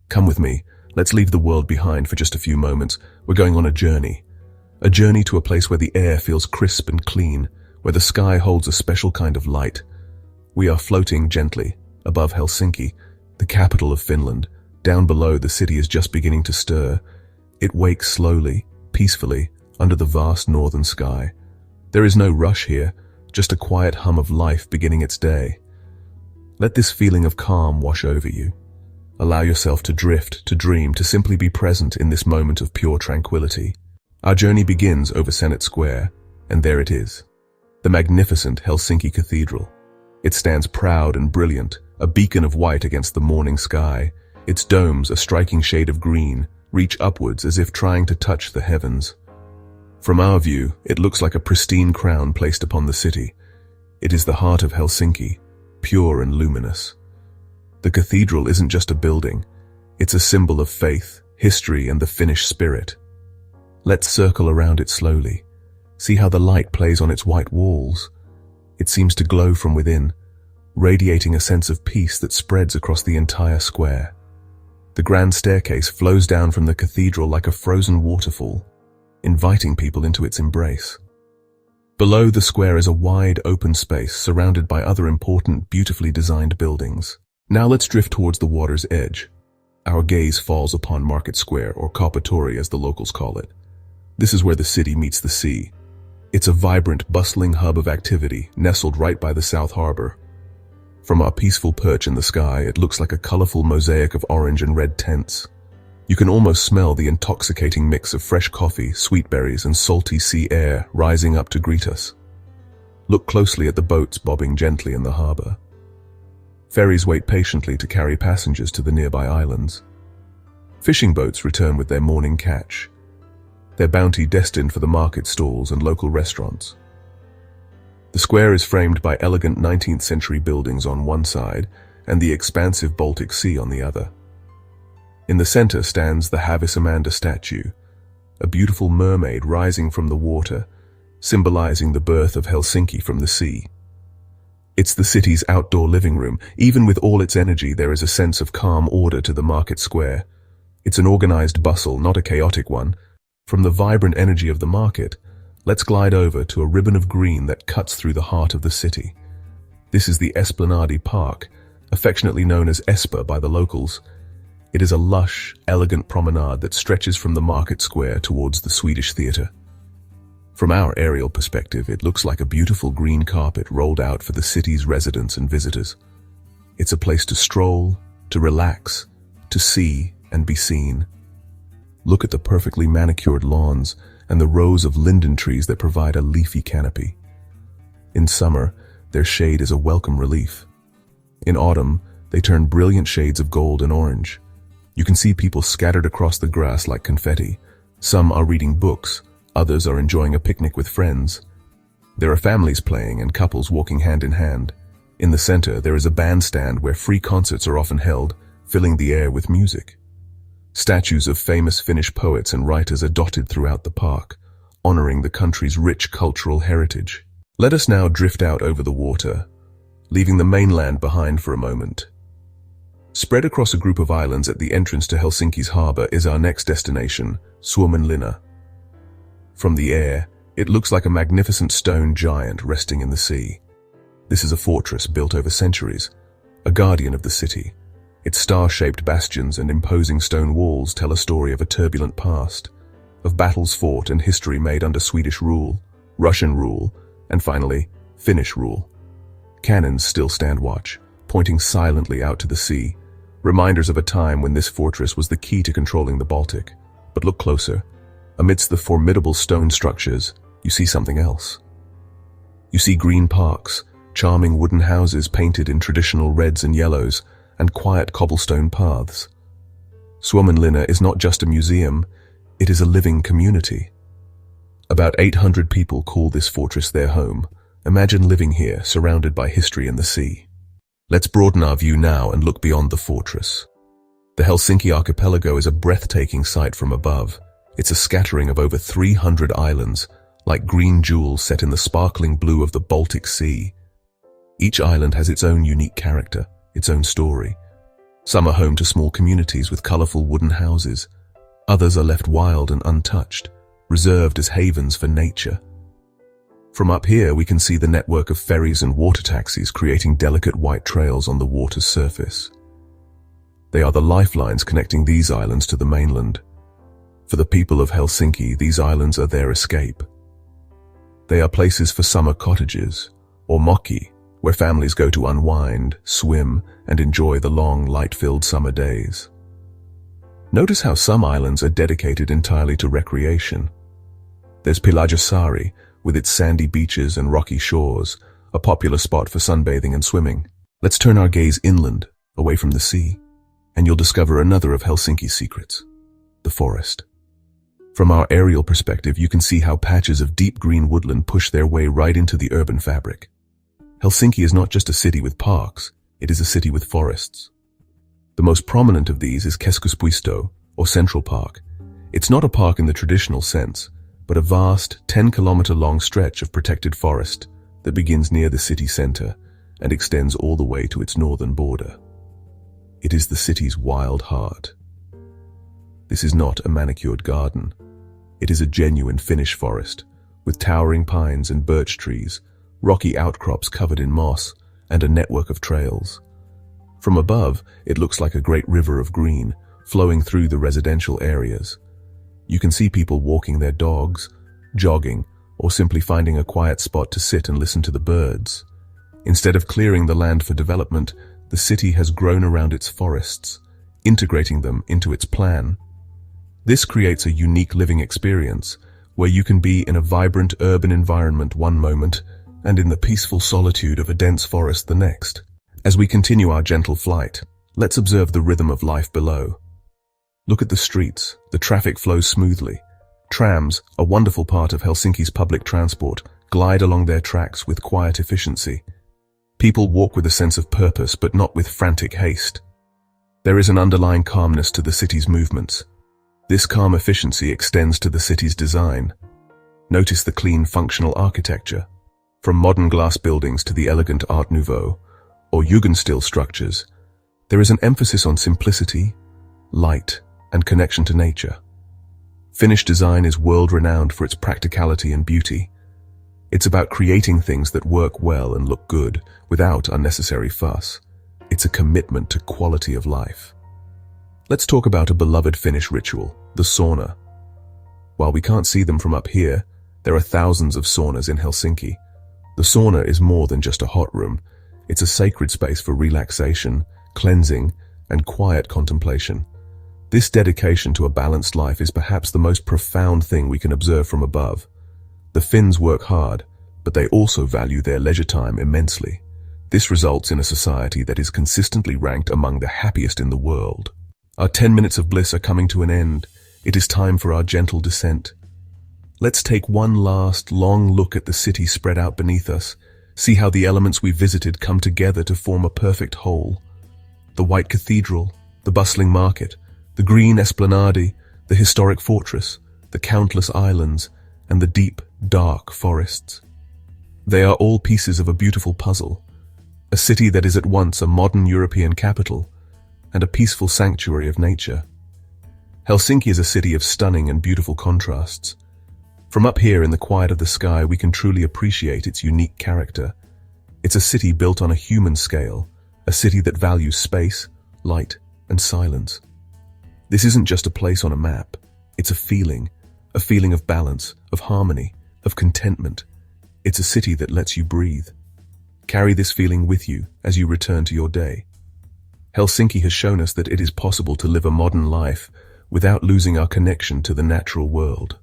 Come with me. Let's leave the world behind for just a few moments. We're going on a journey. A journey to a place where the air feels crisp and clean, where the sky holds a special kind of light. We are floating gently above Helsinki, the capital of Finland. Down below, the city is just beginning to stir. It wakes slowly, peacefully, under the vast northern sky. There is no rush here, just a quiet hum of life beginning its day. Let this feeling of calm wash over you. Allow yourself to drift, to dream, to simply be present in this moment of pure tranquility. Our journey begins over Senate Square, and there it is. The magnificent Helsinki Cathedral. It stands proud and brilliant, a beacon of white against the morning sky. Its domes, a striking shade of green, reach upwards as if trying to touch the heavens. From our view, it looks like a pristine crown placed upon the city. It is the heart of Helsinki, pure and luminous. The cathedral isn't just a building. It's a symbol of faith, history, and the Finnish spirit. Let's circle around it slowly. See how the light plays on its white walls. It seems to glow from within, radiating a sense of peace that spreads across the entire square. The grand staircase flows down from the cathedral like a frozen waterfall, inviting people into its embrace. Below the square is a wide, open space surrounded by other important, beautifully designed buildings. Now let's drift towards the water's edge. Our gaze falls upon Market Square, or Kaupatori as the locals call it. This is where the city meets the sea. It's a vibrant, bustling hub of activity, nestled right by the South Harbor. From our peaceful perch in the sky, it looks like a colorful mosaic of orange and red tents. You can almost smell the intoxicating mix of fresh coffee, sweet berries, and salty sea air rising up to greet us. Look closely at the boats bobbing gently in the harbor. Ferries wait patiently to carry passengers to the nearby islands. Fishing boats return with their morning catch, their bounty destined for the market stalls and local restaurants. The square is framed by elegant 19th century buildings on one side and the expansive Baltic Sea on the other. In the center stands the Havis Amanda statue, a beautiful mermaid rising from the water, symbolizing the birth of Helsinki from the sea. It's the city's outdoor living room. Even with all its energy, there is a sense of calm order to the market square. It's an organized bustle, not a chaotic one. From the vibrant energy of the market, let's glide over to a ribbon of green that cuts through the heart of the city. This is the Esplanadi Park, affectionately known as Espa by the locals. It is a lush, elegant promenade that stretches from the market square towards the Swedish theater. From our aerial perspective, it looks like a beautiful green carpet rolled out for the city's residents and visitors. It's a place to stroll, to relax, to see and be seen. Look at the perfectly manicured lawns and the rows of linden trees that provide a leafy canopy. In summer, their shade is a welcome relief. In autumn, they turn brilliant shades of gold and orange. You can see people scattered across the grass like confetti. Some are reading books, others are enjoying a picnic with friends. There are families playing and couples walking hand in hand. In the center, there is a bandstand where free concerts are often held, filling the air with music. Statues of famous Finnish poets and writers are dotted throughout the park, honoring the country's rich cultural heritage. Let us now drift out over the water, leaving the mainland behind for a moment. Spread across a group of islands at the entrance to Helsinki's harbor is our next destination, Suomenlinna. From the air, it looks like a magnificent stone giant resting in the sea. This is a fortress built over centuries, a guardian of the city. Its star-shaped bastions and imposing stone walls tell a story of a turbulent past, of battles fought and history made under Swedish rule, Russian rule, and finally, Finnish rule. Cannons still stand watch, pointing silently out to the sea, reminders of a time when this fortress was the key to controlling the Baltic. But look closer. Amidst the formidable stone structures, you see something else. You see green parks, charming wooden houses painted in traditional reds and yellows, and quiet cobblestone paths. Suomenlinna is not just a museum, it is a living community. About 800 people call this fortress their home. Imagine living here, surrounded by history and the sea. Let's broaden our view now and look beyond the fortress. The Helsinki archipelago is a breathtaking sight from above. It's a scattering of over 300 islands, like green jewels set in the sparkling blue of the Baltic Sea. Each island has its own unique character, its own story. Some are home to small communities with colorful wooden houses. Others are left wild and untouched, reserved as havens for nature. From up here, we can see the network of ferries and water taxis creating delicate white trails on the water's surface. They are the lifelines connecting these islands to the mainland. For the people of Helsinki, these islands are their escape. They are places for summer cottages, or moki, where families go to unwind, swim, and enjoy the long, light-filled summer days. Notice how some islands are dedicated entirely to recreation. There's Pihlajasaari, with its sandy beaches and rocky shores, a popular spot for sunbathing and swimming. Let's turn our gaze inland, away from the sea, and you'll discover another of Helsinki's secrets: the forest. From our aerial perspective, you can see how patches of deep green woodland push their way right into the urban fabric. Helsinki is not just a city with parks, it is a city with forests. The most prominent of these is Keskuspuisto, or Central Park. It's not a park in the traditional sense, but a vast 10-kilometer-long stretch of protected forest that begins near the city center and extends all the way to its northern border. It is the city's wild heart. This is not a manicured garden. It is a genuine Finnish forest, with towering pines and birch trees, rocky outcrops covered in moss, and a network of trails. From above, it looks like a great river of green, flowing through the residential areas. You can see people walking their dogs, jogging, or simply finding a quiet spot to sit and listen to the birds. Instead of clearing the land for development, the city has grown around its forests, integrating them into its plan. This creates a unique living experience, where you can be in a vibrant urban environment one moment and in the peaceful solitude of a dense forest the next. As we continue our gentle flight, let's observe the rhythm of life below. Look at the streets. The traffic flows smoothly. Trams, a wonderful part of Helsinki's public transport, glide along their tracks with quiet efficiency. People walk with a sense of purpose, but not with frantic haste. There is an underlying calmness to the city's movements. This calm efficiency extends to the city's design. Notice the clean, functional architecture. From modern glass buildings to the elegant Art Nouveau, or Jugendstil structures, there is an emphasis on simplicity, light, and connection to nature. Finnish design is world-renowned for its practicality and beauty. It's about creating things that work well and look good, without unnecessary fuss. It's a commitment to quality of life. Let's talk about a beloved Finnish ritual, the sauna. While we can't see them from up here, there are thousands of saunas in Helsinki. The sauna is more than just a hot room. It's a sacred space for relaxation, cleansing, and quiet contemplation. This dedication to a balanced life is perhaps the most profound thing we can observe from above. The Finns work hard, but they also value their leisure time immensely. This results in a society that is consistently ranked among the happiest in the world. Our 10 minutes of bliss are coming to an end. It is time for our gentle descent. Let's take one last, long look at the city spread out beneath us, see how the elements we visited come together to form a perfect whole. The white cathedral, the bustling market, the green esplanade, the historic fortress, the countless islands, and the deep, dark forests. They are all pieces of a beautiful puzzle, a city that is at once a modern European capital and a peaceful sanctuary of nature. Helsinki is a city of stunning and beautiful contrasts. From up here in the quiet of the sky, we can truly appreciate its unique character. It's a city built on a human scale, a city that values space, light, and silence. This isn't just a place on a map. It's a feeling of balance, of harmony, of contentment. It's a city that lets you breathe. Carry this feeling with you as you return to your day. Helsinki has shown us that it is possible to live a modern life without losing our connection to the natural world.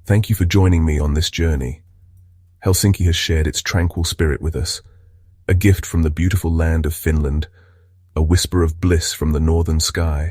Thank you for joining me on this journey. Helsinki has shared its tranquil spirit with us, a gift from the beautiful land of Finland, a whisper of bliss from the northern sky.